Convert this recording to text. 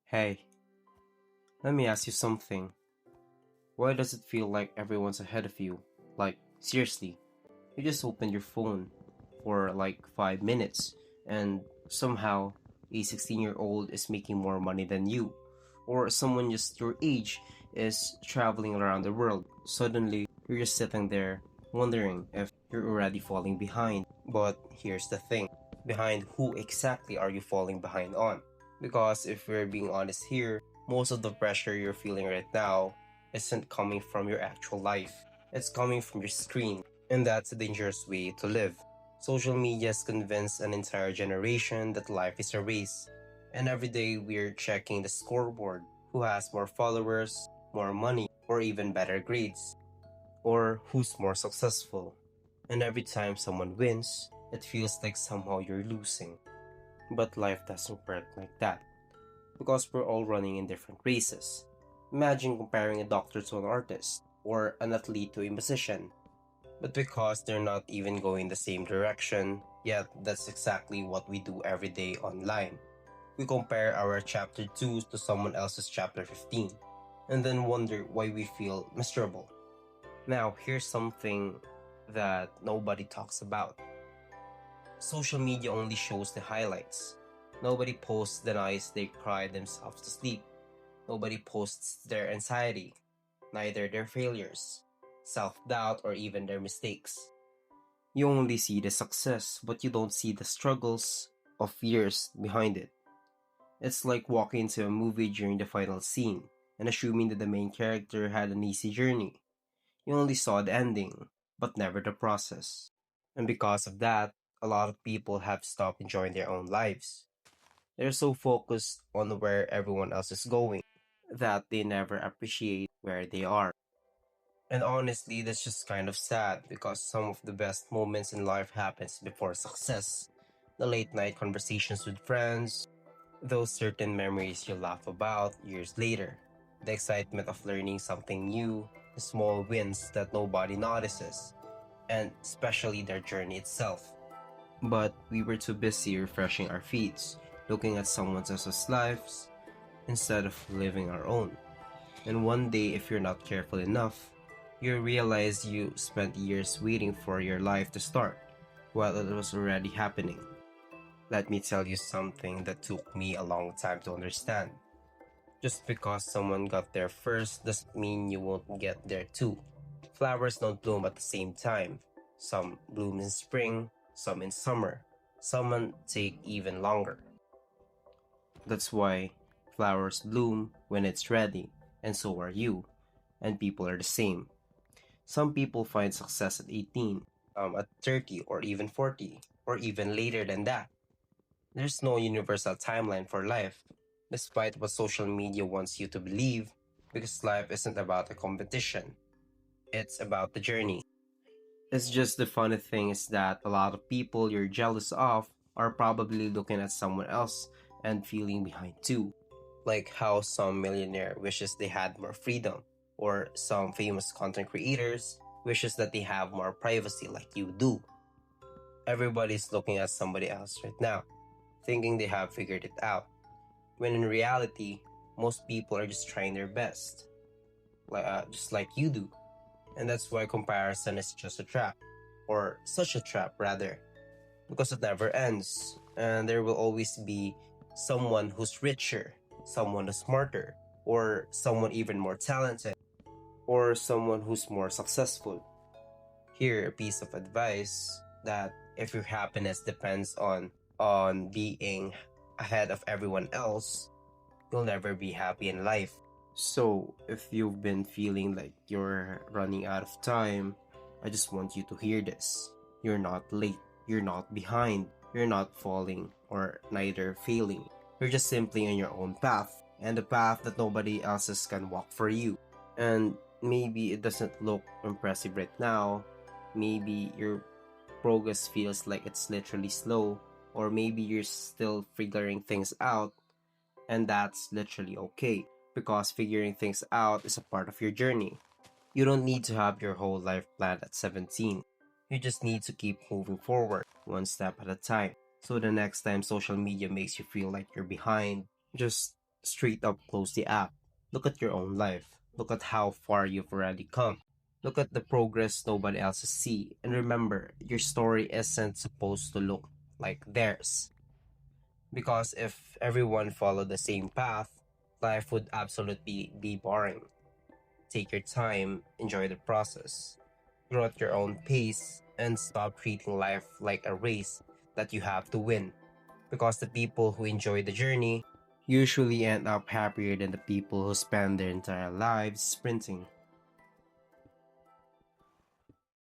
Hey, let me ask you something. Why does it feel like everyone's ahead of you? Like, seriously, you just opened your phone for like 5 minutes and somehow a 16-year-old is making more money than you. Or someone just your age is traveling around the world. Suddenly, you're just sitting there wondering if you're already falling behind. But here's the thing, behind who exactly are you falling behind on? Because if we're being honest here, most of the pressure you're feeling right now isn't coming from your actual life. It's coming from your screen. And that's a dangerous way to live. Social media has convinced an entire generation that life is a race. And every day we're checking the scoreboard, who has more followers, more money, or even better grades, or who's more successful. And every time someone wins, it feels like somehow you're losing. But life doesn't work like that, because we're all running in different races. Imagine comparing a doctor to an artist, or an athlete to a musician. But because they're not even going the same direction, yet that's exactly what we do every day online. We compare our chapter 2 to someone else's chapter 15, and then wonder why we feel miserable. Now, here's something that nobody talks about. Social media only shows the highlights. Nobody posts the nights they cry themselves to sleep. Nobody posts their anxiety, neither their failures, self doubt, or even their mistakes. You only see the success, but you don't see the struggles of years behind it. It's like walking into a movie during the final scene and assuming that the main character had an easy journey. You only saw the ending, but never the process. And because of that, a lot of people have stopped enjoying their own lives. They're so focused on where everyone else is going that they never appreciate where they are. And honestly, that's just kind of sad because some of the best moments in life happens before success. The late night conversations with friends, those certain memories you laugh about years later, the excitement of learning something new, the small wins that nobody notices, and especially their journey itself. But we were too busy refreshing our feeds, looking at someone else's lives instead of living our own. And one day, if you're not careful enough, you realize you spent years waiting for your life to start while it was already happening. Let me tell you something that took me a long time to understand. Just because someone got there first doesn't mean you won't get there too. Flowers don't bloom at the same time. Some bloom in spring, some in summer. Some take even longer. That's why flowers bloom when it's ready, and so are you. And people are the same. Some people find success at 18, at 30, or even 40, or even later than that. There's no universal timeline for life, despite what social media wants you to believe, because life isn't about a competition, it's about the journey. It's just the funny thing is that a lot of people you're jealous of are probably looking at someone else and feeling behind too. Like how some millionaire wishes they had more freedom, or some famous content creators wishes that they have more privacy like you do. Everybody's looking at somebody else right now, thinking they have figured it out, when in reality, most people are just trying their best, just like you do. And that's why comparison is just a trap, or such a trap rather, because it never ends, and there will always be someone who's richer, someone who's smarter, or someone even more talented, or someone who's more successful. Here, a piece of advice that if your happiness depends on being ahead of everyone else, you'll never be happy in life. So, if you've been feeling like you're running out of time, I just want you to hear this. You're not late, you're not behind, you're not falling, or neither failing. You're just simply on your own path, and a path that nobody else's can walk for you. And maybe it doesn't look impressive right now. Maybe your progress feels like it's literally slow, or maybe you're still figuring things out, and that's literally okay, because figuring things out is a part of your journey. You don't need to have your whole life planned at 17. You just need to keep moving forward, one step at a time. So the next time social media makes you feel like you're behind, just straight up close the app. Look at your own life. Look at how far you've already come. Look at the progress nobody else see. And remember, your story isn't supposed to look like theirs. Because if everyone followed the same path, life would absolutely be boring. Take your time, enjoy the process, grow at your own pace, and stop treating life like a race that you have to win. Because the people who enjoy the journey usually end up happier than the people who spend their entire lives sprinting.